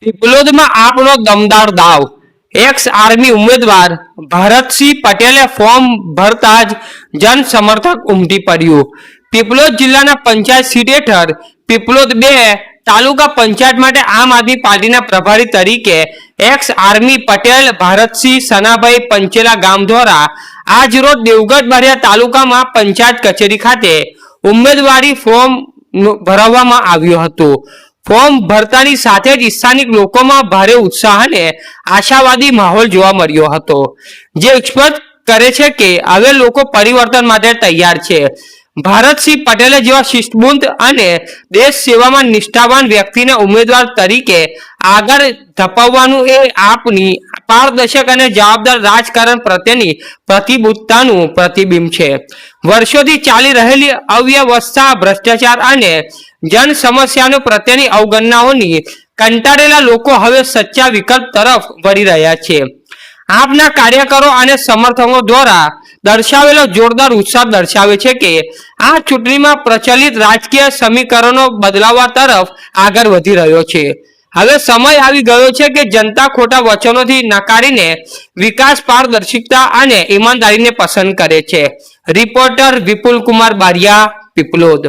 પીપલોદમાં આપનો દમદાર દાવ. X army ઉમેદવાર ભરતસિંહ પટેલે ફોર્મ ભરતા જ જન સમર્થક ઉમટી પડ્યું. પીપલોદ જિલ્લાના પંચાયત સીટ હેઠળ પીપલોદ 2 તાલુકા પંચાયત માટે આમ આદમી પાર્ટીના પ્રભારી તરીકે એક્સ આર્મી પટેલ ભરતસિંહ સનાભાઈ પંચેલા ગામ દ્વારા આજ રોજ દેવગઢ બારિયા તાલુકામાં પંચાયત કચેરી ખાતે ઉમેદવારી ફોર્મ ભરવામાં આવ્યું હતું. ફોર્મ ભરતાની સાથે જ સ્થાનિક લોકોમાં ભારે ઉત્સાહ અને આશાવાદી માહોલ જોવા મળ્યો હતો, જે સ્પષ્ટ કરે છે કે હવે લોકો પરિવર્તન માટે તૈયાર છે. ભરતસિંહ પટેલે જેવા શિસ્તબુદ્ધ અને દેશ સેવામાં નિષ્ઠાવાન વ્યક્તિને ઉમેદવાર તરીકે આગળ ધપાવવાનું એ આપની પારદર્શક અને જવાબદાર રાજકારણ પ્રત્યેની પ્રતિબદ્ધતાનું પ્રતિબિંબ છે. વર્ષોથી ચાલી રહેલી અવ્યવસ્થા, ભ્રષ્ટાચાર અને જન સમસ્યાઓ પ્રત્યેની અવગણનાઓની કંટાળેલા લોકો હવે સચ્ચા વિકલ્પ તરફ વળી રહ્યા છે. આપના કાર્યકરો અને સમર્થકો દ્વારા દર્શાવેલો જોરદાર ઉત્સાહ દર્શાવે છે કે આ ચૂંટણીમાં પ્રચલિત રાજકીય સમીકરણો બદલાવા તરફ આગળ વધી રહ્યો છે. હવે સમય આવી ગયો છે કે જનતા ખોટા વચનોથી નકારીને વિકાસ, પારદર્શિતા અને ઈમાનદારીને પસંદ કરે છે. રિપોર્ટર વિપુલ કુમાર બારિયા, પીપલોદ.